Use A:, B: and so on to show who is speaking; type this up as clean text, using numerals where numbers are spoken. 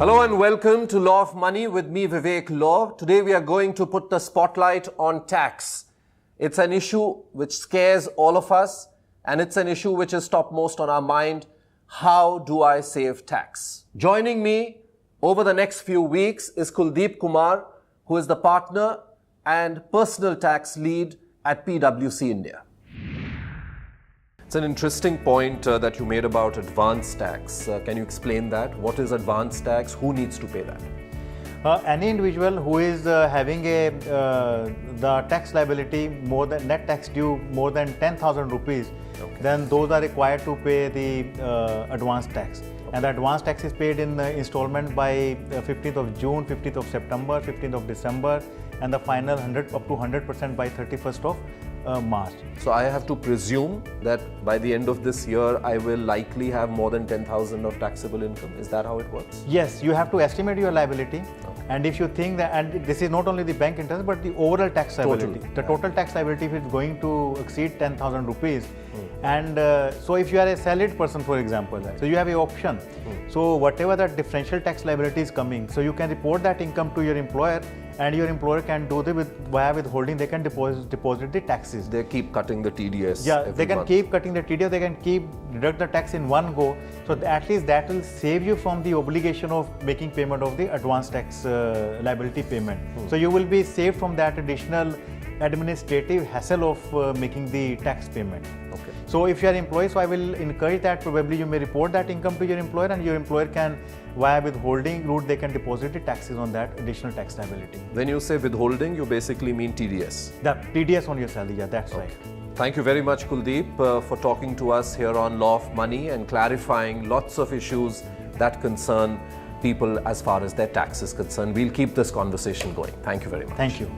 A: Hello and welcome to Law of Money with me, Vivek Law. Today we are going to put the spotlight on tax. It's an issue which scares all of us, and it's an issue which is topmost on our mind. How do I save tax? Joining me over the next few weeks is Kuldip Kumar, who is the partner and personal tax lead at PwC India. It's an interesting point that you made about advance tax. Can you explain that? What is advance tax? Who needs to pay that?
B: Any individual who is having the tax liability more than net tax due more than 10,000 rupees, then those are required to pay the advance tax. And the advance tax is paid in installment by 15th of June, 15th of September, 15th of December, and the final up to 100% by 31st of March.
A: So I have to presume that by the end of this year, I will likely have more than 10,000 of taxable income. Is that how it works?
B: Yes, you have to estimate your liability. And if you think that, and this is not only the bank interest, but the overall tax liability. The total tax liability is going to exceed 10,000 rupees. And so if you are a salaried person, for example, so you have an option. So whatever that differential tax liability is coming, so you can report that income to your employer, and your employer can do the via withholding, they can deposit the taxes.
A: They keep cutting the TDS.
B: Yeah, they can keep cutting the TDS, they can keep deduct the tax in one go. So at least that will save you from the obligation of making payment of the advance tax liability payment. So you will be saved from that additional administrative hassle of making the tax payment.
A: Okay.
B: So if you are employee, so I will encourage that probably you may report that income to your employer, and your employer can, via withholding route, they can deposit the taxes on that additional tax liability.
A: When you say withholding, you basically mean TDS.
B: The TDS on your salary, yeah, that's right.
A: Thank you very much, Kuldip, for talking to us here on Law of Money and clarifying lots of issues that concern people as far as their tax is concerned. We'll keep this conversation going. Thank you very much.
B: Thank you.